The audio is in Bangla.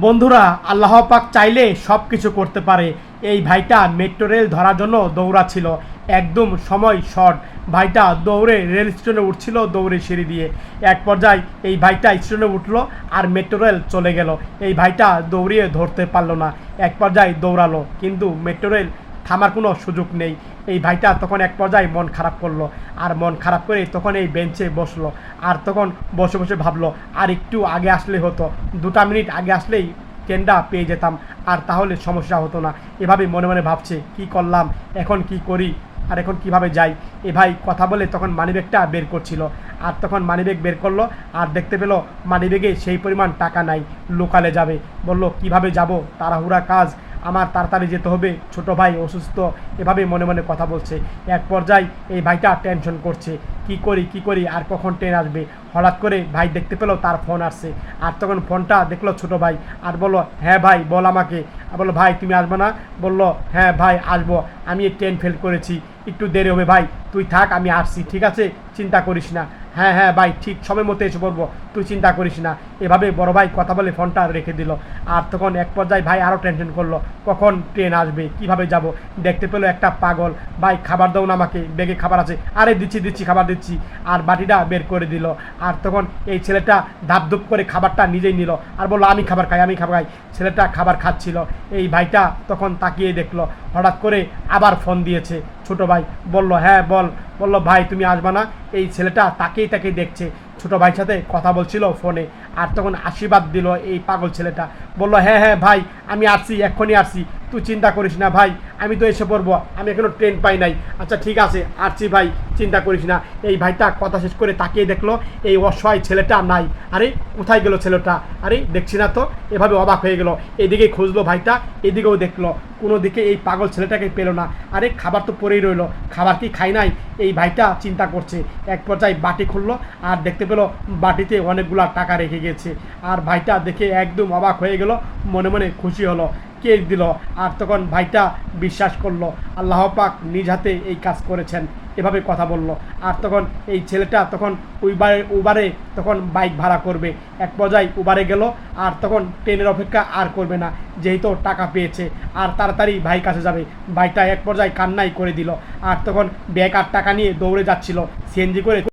বন্ধুরা, আল্লাহ পাক চাইলে সব কিছু করতে পারে। এই ভাইটা মেট্রো রেল ধরার জন্য দৌড়াচ্ছিল, একদম সময় শর্ট। ভাইটা দৌড়ে রেল স্টেশনে উঠছিল, দৌড়ে সিঁড়ি দিয়ে। এক পর্যায়ে এই ভাইটা স্টেশনে উঠলো আর মেট্রো রেল চলে গেল। এই ভাইটা দৌড়িয়ে ধরতে পারলো না, এক পর্যায়ে দৌড়ালো, কিন্তু মেট্রো রেল থামার কোনো সুযোগ নেই। এই ভাইটা তখন এক পর্যায়ে মন খারাপ করলো, আর মন খারাপ করে তখন এই বেঞ্চে বসলো। আর তখন বসে বসে ভাবলো, আর একটু আগে আসলে হতো, 2 মিনিট আগে আসলেই ট্রেনটা পেয়ে যেতাম, আর তাহলে সমস্যা হতো না। এভাবে মনে মনে ভাবছে, কি করলাম, এখন কি করি, আর এখন কিভাবে যাই। এ ভাই কথা বলে তখন মানিব্যাগটা বের করছিল, আর তখন মানিব্যাগ বের করলো, আর দেখতে পেলো মানিব্যাগে সেই পরিমাণ টাকা নাই। লোকালে যাবে, বলল কিভাবে যাব, তাড়াহুড়া কাজ, আমার তাড়াতাড়ি যেতে হবে, ছোট ভাই অসুস্থ। এভাবে মনে মনে কথা বলছে। এক পর্যায়ে এই ভাইটা টেনশন করছে, কি করি কি করি, আর কখন ট্রেন আসবে। হঠাৎ করে ভাই দেখতে পেলো তার ফোন আসছে, আর তখন ফোনটা দেখলো ছোট ভাই, আর বললো, হ্যাঁ ভাই বল আমাকে। আর বললো, ভাই তুমি আসবে না? বললো, হ্যাঁ ভাই আসবো, আমি ট্রেন ফেল করেছি, একটু দেরি হবে ভাই, তুই থাক, আমি আসছি, ঠিক আছে, চিন্তা করিস না। হ্যাঁ হ্যাঁ ভাই, ঠিক সময় মতো এসে পড়বো, তুই চিন্তা করিস না। এভাবে বড় ভাই কথা বলে ফোনটা রেখে দিল। আর তখন এক পর্যায়ে ভাই আরও টেনশন করলো, কখন ট্রেন আসবে, কিভাবে যাব। দেখতে পেলো একটা পাগল, ভাই খাবার দাও না আমাকে, ব্যাগে খাবার আছে। আরে দিচ্ছি দিচ্ছি, খাবার দিচ্ছি। আর বাটিটা বের করে দিল। আর তখন এই ছেলেটা ধাপধুপ করে খাবারটা নিজেই নিল, আর বললো, আমি খাবার খাই, আমি খাবার খাই। ছেলেটা খাবার খাচ্ছিল। এই ভাইটা তখন তাকিয়ে দেখলো, হঠাৎ করে আবার ফোন দিয়েছে ছোট ভাই। বলল, হ্যাঁ বল। বলল, ভাই তুমি আসবা না? এই ছেলেটা তাকেই তাকেই দেখছে, ছোট ভাইয়ের সাথে কথা বলছিল ফোনে। আর তখন আশীর্বাদ দিল এই পাগল ছেলেটা। বলল, হ্যাঁ হ্যাঁ ভাই, আমি আসছি, এক্ষুনি আসছি, তুই চিন্তা করিস না ভাই, আমি তো এসে পড়বো, আমি এখনও ট্রেন পাই নাই। আচ্ছা ঠিক আছে, আসছি ভাই, চিন্তা করিস না। এই ভাইটা কথা শেষ করে তাকিয়ে দেখলো এই অসহায় ছেলেটা নাই। আরে কোথায় গেল ছেলেটা, আরে দেখছি না তো। এভাবে অবাক হয়ে গেল, এদিকে খুঁজলো ভাইটা, এদিকেও দেখলো, কোনো দিকে এই পাগল ছেলেটাকে পেলো না। আরে খাবার তো পড়েই রইলো, খাবার কি খাই নাই? এই ভাইটা চিন্তা করছে। এক পর্যায়ে বাটি খুললো, আর দেখতে পেলো বাটিতে অনেকগুলা টাকা রেখে গেছে। আর ভাইটা দেখে একদম অবাক হয়ে গেল, মনে মনে খুশি হলো, কে দিল। আর তখন ভাইটা বিশ্বাস করলো আল্লাহ পাক নিজ হাতে এই কাজ করেছেন। এভাবে কথা বলল। আর তখন এই ছেলেটা তখন উবারে তখন বাইক ভাড়া করবে। এক পর্যায়ে উবারে গেল, আর তখন ট্রেনের অপেক্ষা আর করবে না, যেহেতু টাকা পেয়েছে, আর তাড়াতাড়ি ভাই কাছে যাবে। ভাইটা এক পর্যায়ে কান্নাই করে দিল। আর তখন ব্যাগ আর টাকা নিয়ে দৌড়ে যাচ্ছিল সিএনজি করে।